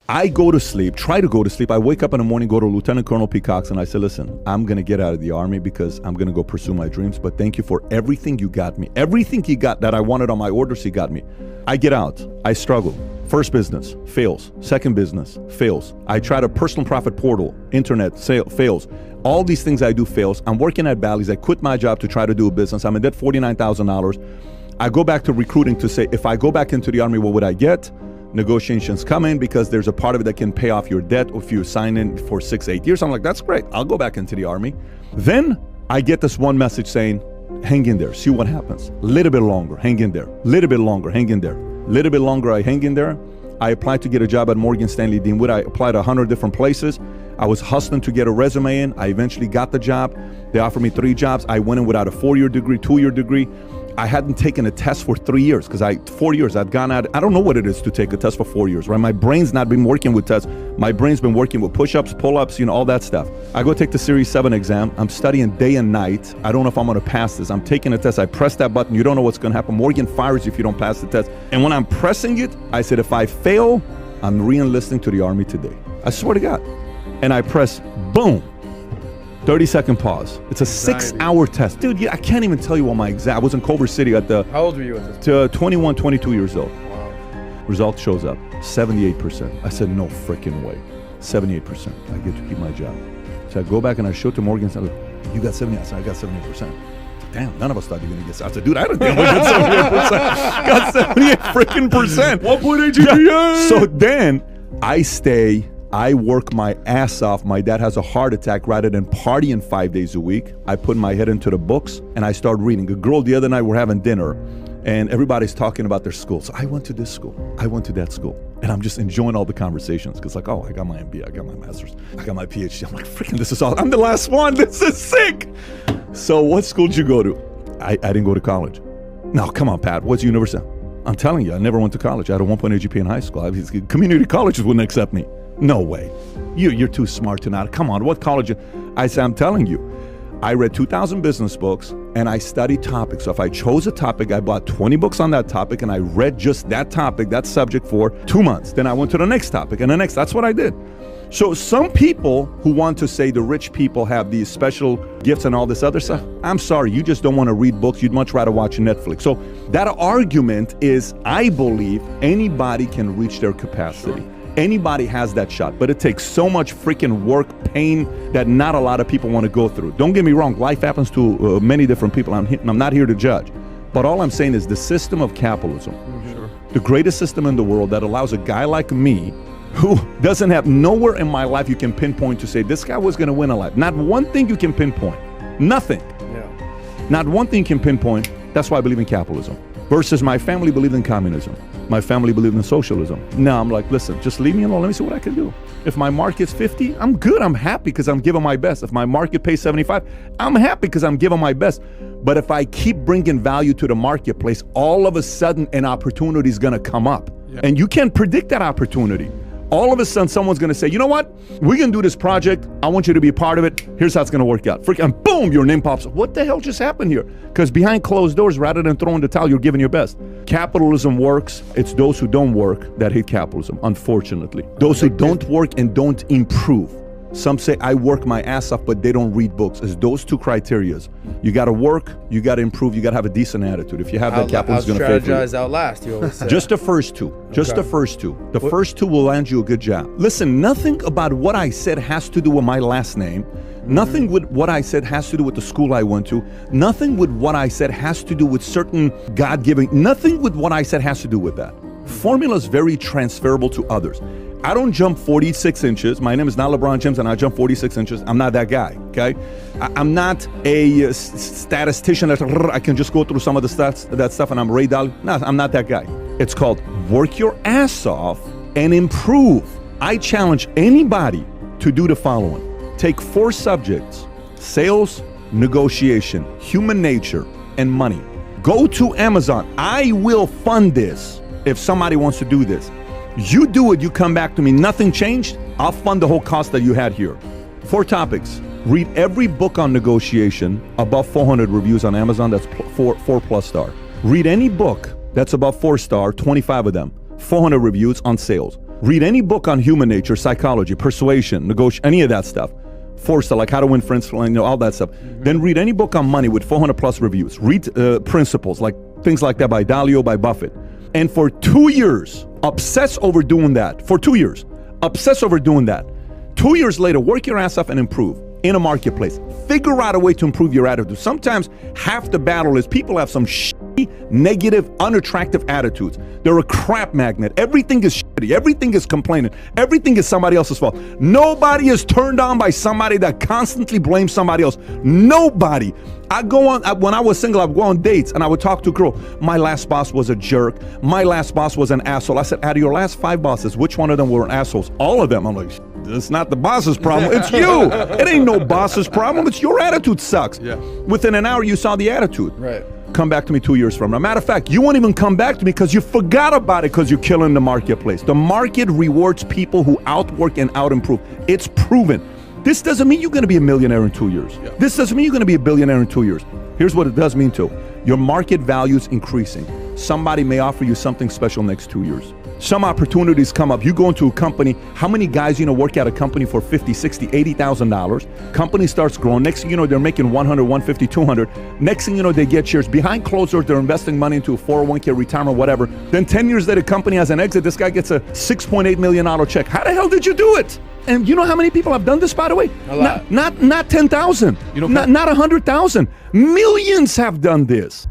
I go to sleep, try to go to sleep. I wake up in the morning, go to Lieutenant Colonel Peacocks, and I say, listen, I'm going to get out of the Army because I'm going to go pursue my dreams. But thank you for everything you got me. Everything you got that I wanted on my orders, he got me. I get out. I struggle. First business, fails. Second business, fails. I tried a personal profit portal, internet, fails. All these things I do fails. I'm working at Bally's. I quit my job to try to do a business. I'm in debt $49,000. I go back to recruiting to say, if I go back into the Army, what would I get? Negotiations come in because there's a part of it that can pay off your debt if you sign in for 6-8 years. I'm like, that's great. I'll go back into the Army. Then I get this one message saying, hang in there, see what happens. Little bit longer, hang in there. Little bit longer, hang in there. Little bit longer, I hang in there. I applied to get a job at Morgan Stanley Deanwood. I applied 100 different places. I was hustling to get a resume in. I eventually got the job. They offered me 3 jobs. I went in without a 4-year degree, 2-year degree. I hadn't taken a test for 3 years because 4 years I'd gone out. I don't know what it is to take a test for 4 years, right? My brain's not been working with tests. My brain's been working with push-ups, pull-ups, all that stuff. I go take the Series 7 exam. I'm studying day and night. I don't know if I'm going to pass this. I'm taking a test. I press that button. You don't know what's going to happen. Morgan fires you if you don't pass the test. And when I'm pressing it, I said, if I fail, I'm re-enlisting to the Army today. I swear to God. And I press, boom. 30-second pause. It's a 6-hour test. Dude, I can't even tell you what my exact... I was in Culver City at the... How old were you at this? 21, 22 years old. Wow. Result shows up. 78%. I said, no freaking way. 78%. I get to keep my job. So I go back and I show it to Morgan. I go, you got 70? I said, I got 78%. Damn, none of us thought you were going to get... I said, dude, I don't think I got 78%. Got 78 freaking percent. 1.8 GPA. Yeah. So then I stay... I work my ass off. My dad has a heart attack. Rather than partying 5 days a week, I put my head into the books and I start reading. A girl the other night, we're having dinner and everybody's talking about their school. So I went to this school. I went to that school. And I'm just enjoying all the conversations because like, oh, I got my MBA, I got my master's, I got my PhD. I'm like, freaking, this is all. I'm the last one. This is sick. So what school did you go to? I didn't go to college. No, come on, Pat. What's university? I'm telling you, I never went to college. I had a 1.8 GPA in high school. Community colleges wouldn't accept me. No way. You're too smart to not. Come on, what college? I said, I'm telling you. I read 2,000 business books and I studied topics. So if I chose a topic, I bought 20 books on that topic and I read just that topic, that subject for 2 months. Then I went to the next topic and the next. That's what I did. So some people who want to say the rich people have these special gifts and all this other stuff, I'm sorry, you just don't want to read books. You'd much rather watch Netflix. So that argument is, I believe anybody can reach their capacity. Sure. Anybody has that shot, but it takes so much freaking work, pain that not a lot of people want to go through. Don't get me wrong, life happens to many different people. I'm not here to judge, but all I'm saying is the system of capitalism, the greatest system in the world that allows a guy like me who doesn't have nowhere in my life you can pinpoint to say this guy was going to win a life. Not one thing you can pinpoint. Nothing. Yeah. Not one thing you can pinpoint. That's why I believe in capitalism. Versus my family believed in communism. My family believed in socialism. Now I'm like, listen, just leave me alone. Let me see what I can do. If my market's 50, I'm good. I'm happy because I'm giving my best. If my market pays 75, I'm happy because I'm giving my best. But if I keep bringing value to the marketplace, all of a sudden an opportunity is going to come up. Yeah. And you can't predict that opportunity. All of a sudden, someone's going to say, you know what? We're going to do this project. I want you to be a part of it. Here's how it's going to work out. And boom, your name pops up. What the hell just happened here? Because behind closed doors, rather than throwing the towel, you're giving your best. Capitalism works. It's those who don't work that hate capitalism, unfortunately. Those who don't work and don't improve. Some say, I work my ass off, but they don't read books. It's those two criterias. You got to work, you got to improve, you got to have a decent attitude. If you have that, capitalism is going to fail you. Strategize, outlast, you always say. Just the first two. Just the first two. The first two will land you a good job. Listen, nothing about what I said has to do with my last name. Nothing with what I said has to do with the school I went to. Nothing with what I said has to do with certain God-giving. Nothing with what I said has to do with that. Formula is very transferable to others. I don't jump 46 inches. My name is not LeBron James and I jump 46 inches. I'm not that guy, okay? I'm not a statistician that I can just go through some of the stats, that stuff and I'm Ray Dalio. No, I'm not that guy. It's called work your ass off and improve. I challenge anybody to do the following. Take 4 subjects: sales, negotiation, human nature, and money. Go to Amazon. I will fund this if somebody wants to do this. You do it, you come back to me, nothing changed, I'll fund the whole cost that you had here. 4 topics. Read every book on negotiation, above 400 reviews on Amazon, that's 4+ star. Read any book that's above 4 star, 25 of them, 400 reviews on sales. Read any book on human nature, psychology, persuasion, negotiation, any of that stuff. Foresight, like how to win friends, all that stuff. Then read any book on money with 400 plus reviews. Read Principles, like things like that by Dalio, by Buffett. And for 2 years, obsess over doing that. For 2 years, obsess over doing that. 2 years later, work your ass off and improve in a marketplace. Figure out a way to improve your attitude. Sometimes half the battle is people have some shitty, negative, unattractive attitudes. They're a crap magnet. Everything is shitty. Everything is complaining. Everything is somebody else's fault. Nobody is turned on by somebody that constantly blames somebody else. Nobody. When I was single, I would go on dates and I would talk to a girl. My last boss was a jerk. My last boss was an asshole. I said, out of your last 5 bosses, which one of them were assholes? All of them. I'm like, it's not the boss's problem. It's you. It ain't no boss's problem. It's your attitude sucks. Yeah. Within an hour, you saw the attitude. Right. Come back to me 2 years from now. Matter of fact, you won't even come back to me because you forgot about it because you're killing the marketplace. The market rewards people who outwork and out-improve. It's proven. This doesn't mean you're going to be a millionaire in 2 years. Yeah. This doesn't mean you're going to be a billionaire in 2 years. Here's what it does mean too. Your market value is increasing. Somebody may offer you something special next 2 years. Some opportunities come up. You go into a company, how many guys work at a company for $50, $60, $80,000? Company starts growing. Next thing you know, they're making 100, 150, 200. Next thing you know, they get shares. Behind closed doors, they're investing money into a 401k, retirement, whatever. Then 10 years later, company has an exit. This guy gets a $6.8 million check. How the hell did you do it? And you know how many people have done this, by the way? A lot. Not 10,000. Not 100,000. Millions have done this.